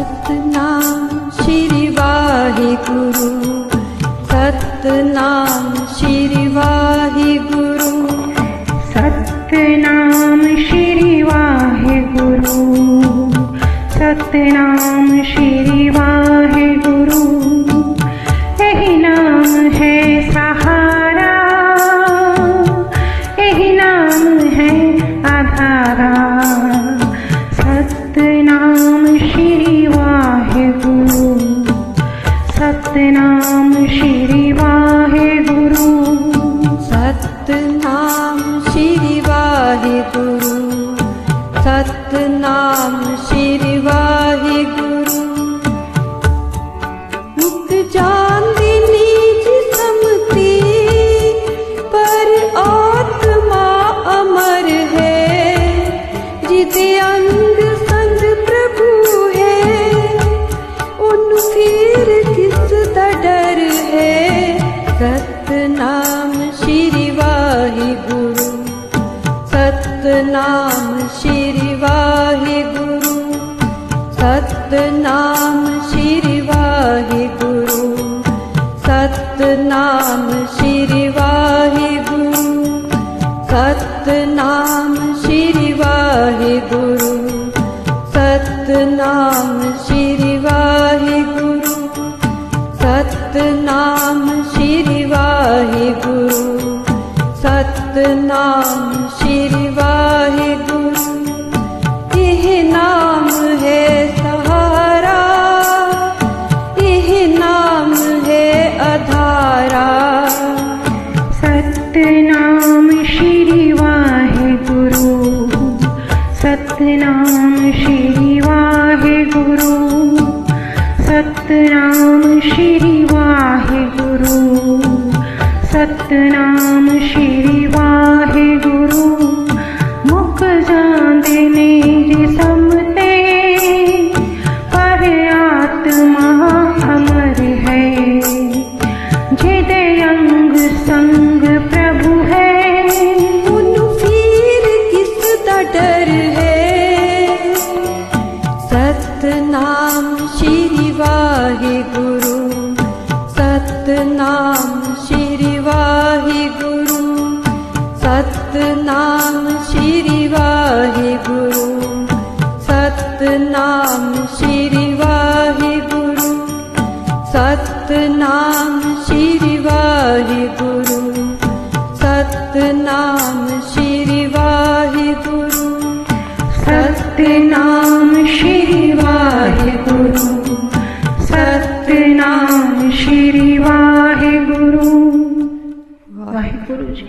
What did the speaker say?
सतनाम श्री वाहिगुरु, सतनाम श्री वाहिगुरु, सतनाम श्री वाहिगुरु, सतनाम श्री वाहिगुरु। यही नाम है सहारा, यही नाम है आधारा। सतनाम श्री वाहिगुरु, सतनाम श्री वाहिगुरु, सतनाम श्री वाहिगुरु, सतनाम श्री वाहिगुरु। मुक्त जानती नीच समती, पर आत्मा अमर है। जिदे अंग संग प्रभु है, उन फिर किस दा डर है। सतनाम श्री वाहिगुरु, सतनाम श्री वाहिगुरु, सतनाम श्री वाहिगुरु, सतनाम श्री वाहिगुरु, सतनाम श्री वाहिगुरु, सतनाम श्री वाहिगुरु, सतनाम श्री वाहिगुरु, सतनाम श्री वाहिगुरु। यह नाम है सहारा, यह नाम है आधारा। सतनाम श्री वाहिगुरु, सतनाम श्री वाहिगुरु, सतनाम श्री वाहिगुरु, सतनाम श्री वाहिगुरु। मुख जांदे निज समते, पर आत्मा अमर है। जिदे अंग संग प्रभु है, उन फिर किस दा डर है। सतनाम श्री वाहिगुरु, सतनाम श्री वाहिगुरु, सतनाम श्री वाहिगुरु, सतनाम श्री वाहिगुरु, सतनाम श्री वाहिगुरु, सतनाम श्री वाहिगुरु, सतनाम श्री वाहिगुरु, सतनाम श्री वाहिगुरु। वाहिगुरु जी।